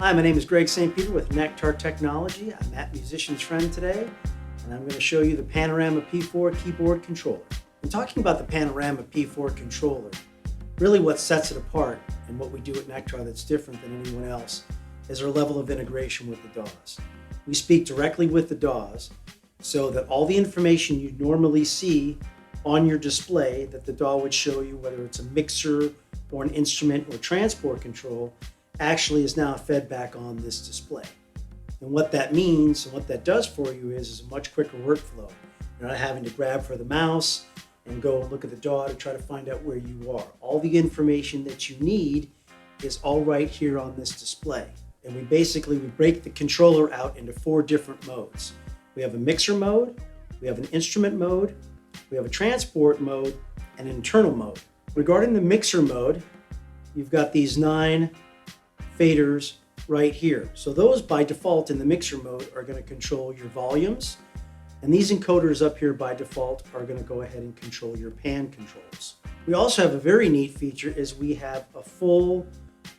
Hi, my name is Greg St. Peter with Nektar Technology. I'm at Musician's Friend today, and I'm going to show you the Panorama P4 keyboard controller. In talking about the Panorama P4 controller, really what sets it apart and what we do at Nektar that's different than anyone else is our level of integration with the DAWs. We speak directly with the DAWs so that all the information you normally see on your display that the DAW would show you, whether it's a mixer or an instrument or transport control, actually is now fed back on this display. And what that means and what that does for you is a much quicker workflow. You're not having to grab for the mouse and go and look at the DAW to try to find out where you are. All the information that you need is all right here on this display. And we break the controller out into 4 different modes. We have a mixer mode, we have an instrument mode, we have a transport mode, and an internal mode. Regarding the mixer mode, you've got these 9 faders right here. So those by default in the mixer mode are going to control your volumes, and these encoders up here by default are going to go ahead and control your pan controls. We also have a very neat feature is we have a full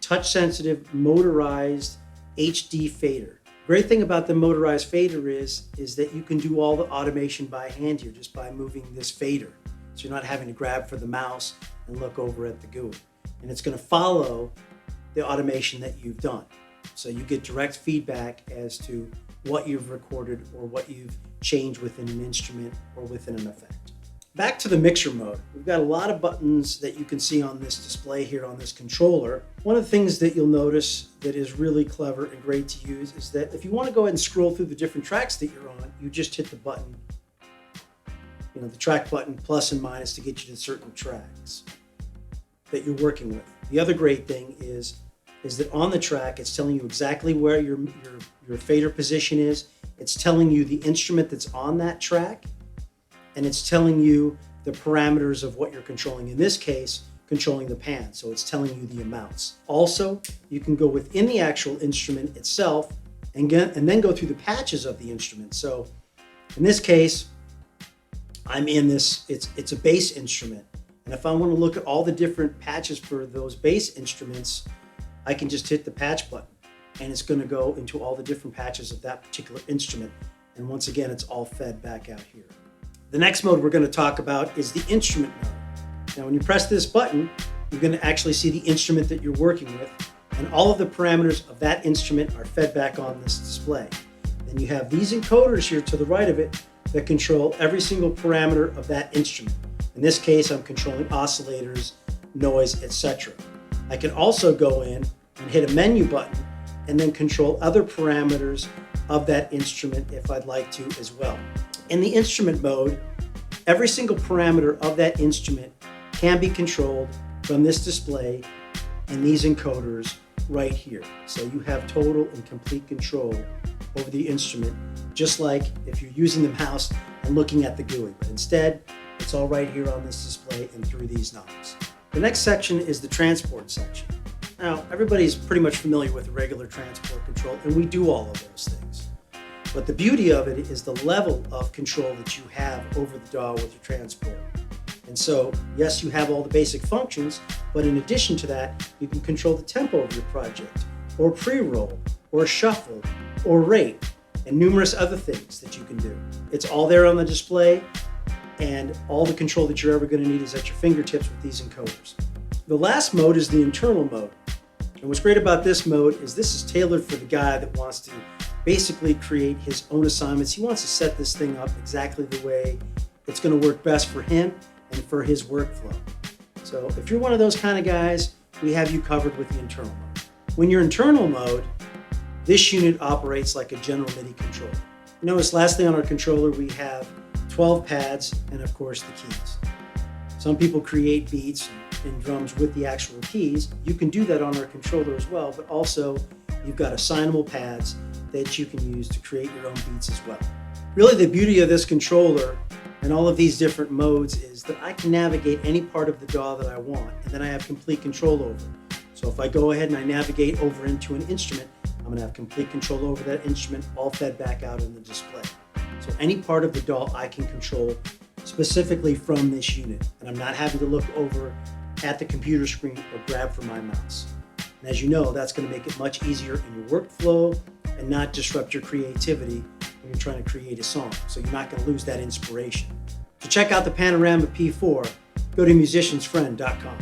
touch sensitive motorized HD fader. Great thing about the motorized fader is that you can do all the automation by hand here just by moving this fader. So you're not having to grab for the mouse and look over at the GUI. And it's going to follow the automation that you've done. So you get direct feedback as to what you've recorded or what you've changed within an instrument or within an effect. Back to the mixer mode. We've got a lot of buttons that you can see on this display here on this controller. One of the things that you'll notice that is really clever and great to use is that if you want to go ahead and scroll through the different tracks that you're on, you just hit the button, the track button plus and minus to get you to certain tracks that you're working with. The other great thing is that on the track, it's telling you exactly where your fader position is. It's telling you the instrument that's on that track, and it's telling you the parameters of what you're controlling. In this case, controlling the pan, so it's telling you the amounts. Also, you can go within the actual instrument itself and then go through the patches of the instrument. So in this case, I'm in this, it's a bass instrument. And if I want to look at all the different patches for those bass instruments, I can just hit the patch button and it's going to go into all the different patches of that particular instrument. And once again, it's all fed back out here. The next mode we're going to talk about is the instrument mode. Now, when you press this button, you're going to actually see the instrument that you're working with, and all of the parameters of that instrument are fed back on this display. Then you have these encoders here to the right of it that control every single parameter of that instrument. In this case, I'm controlling oscillators, noise, etc. I can also go in and hit a menu button and then control other parameters of that instrument if I'd like to as well. In the instrument mode, every single parameter of that instrument can be controlled from this display and these encoders right here. So you have total and complete control over the instrument, just like if you're using the mouse and looking at the GUI. But instead, it's all right here on this display and through these knobs. The next section is the transport section. Now, everybody's pretty much familiar with the regular transport control, and we do all of those things. But the beauty of it is the level of control that you have over the DAW with your transport. And so, yes, you have all the basic functions, but in addition to that, you can control the tempo of your project, or pre-roll, or shuffle, or rate, and numerous other things that you can do. It's all there on the display, and all the control that you're ever going to need is at your fingertips with these encoders. The last mode is the internal mode. And what's great about this mode is this is tailored for the guy that wants to basically create his own assignments. He wants to set this thing up exactly the way it's going to work best for him and for his workflow. So if you're one of those kind of guys, we have you covered with the internal mode. When you're internal mode, this unit operates like a general MIDI controller. You notice lastly on our controller, we have 12 pads and of course the keys. Some people create beats and drums with the actual keys. You can do that on our controller as well, but also you've got assignable pads that you can use to create your own beats as well. Really the beauty of this controller and all of these different modes is that I can navigate any part of the DAW that I want, and then I have complete control over it. So if I go ahead and I navigate over into an instrument, I'm going to have complete control over that instrument, all fed back out in the display. So any part of the DAW I can control specifically from this unit, and I'm not having to look over at the computer screen or grab for my mouse. And as you know, that's going to make it much easier in your workflow and not disrupt your creativity when you're trying to create a song. So you're not going to lose that inspiration. To check out the Panorama P4, go to musiciansfriend.com.